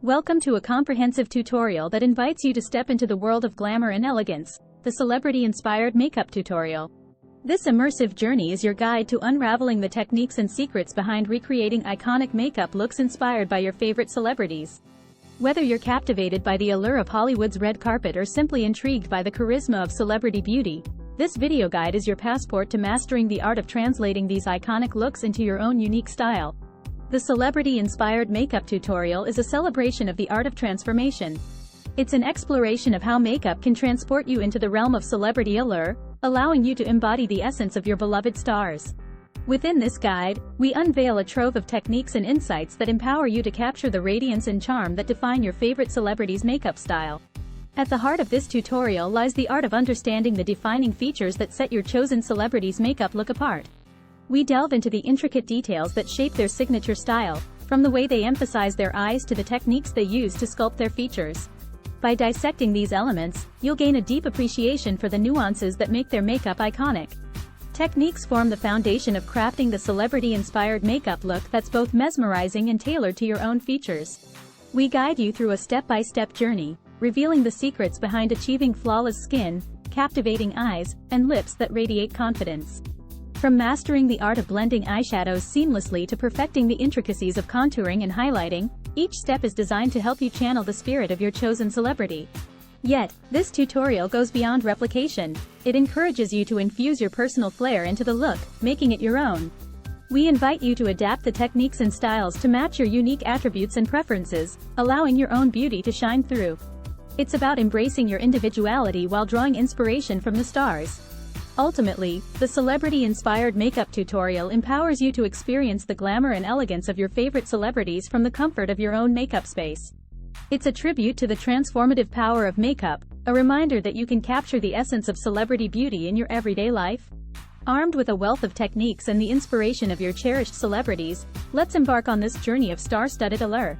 Welcome to a comprehensive tutorial that invites you to step into the world of glamour and elegance, the celebrity-inspired makeup tutorial. This immersive journey is your guide to unraveling the techniques and secrets behind recreating iconic makeup looks inspired by your favorite celebrities. Whether you're captivated by the allure of Hollywood's red carpet or simply intrigued by the charisma of celebrity beauty, this video guide is your passport to mastering the art of translating these iconic looks into your own unique style. The celebrity-inspired makeup tutorial is a celebration of the art of transformation. It's an exploration of how makeup can transport you into the realm of celebrity allure, allowing you to embody the essence of your beloved stars. Within this guide, we unveil a trove of techniques and insights that empower you to capture the radiance and charm that define your favorite celebrity's makeup style. At the heart of this tutorial lies the art of understanding the defining features that set your chosen celebrity's makeup look apart. We delve into the intricate details that shape their signature style, from the way they emphasize their eyes to the techniques they use to sculpt their features. By dissecting these elements, you'll gain a deep appreciation for the nuances that make their makeup iconic. Techniques form the foundation of crafting the celebrity-inspired makeup look that's both mesmerizing and tailored to your own features. We guide you through a step-by-step journey, revealing the secrets behind achieving flawless skin, captivating eyes, and lips that radiate confidence. From mastering the art of blending eyeshadows seamlessly to perfecting the intricacies of contouring and highlighting, each step is designed to help you channel the spirit of your chosen celebrity. Yet, this tutorial goes beyond replication. It encourages you to infuse your personal flair into the look, making it your own. We invite you to adapt the techniques and styles to match your unique attributes and preferences, allowing your own beauty to shine through. It's about embracing your individuality while drawing inspiration from the stars. Ultimately, the celebrity-inspired makeup tutorial empowers you to experience the glamour and elegance of your favorite celebrities from the comfort of your own makeup space. It's a tribute to the transformative power of makeup, a reminder that you can capture the essence of celebrity beauty in your everyday life. Armed with a wealth of techniques and the inspiration of your cherished celebrities, let's embark on this journey of star-studded allure.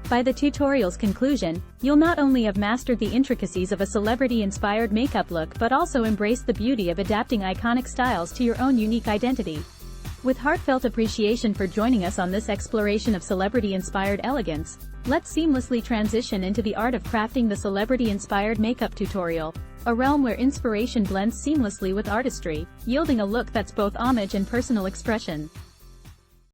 By the tutorial's conclusion, you'll not only have mastered the intricacies of a celebrity-inspired makeup look but also embraced the beauty of adapting iconic styles to your own unique identity. With heartfelt appreciation for joining us on this exploration of celebrity-inspired elegance, let's seamlessly transition into the art of crafting the celebrity-inspired makeup tutorial, a realm where inspiration blends seamlessly with artistry, yielding a look that's both homage and personal expression.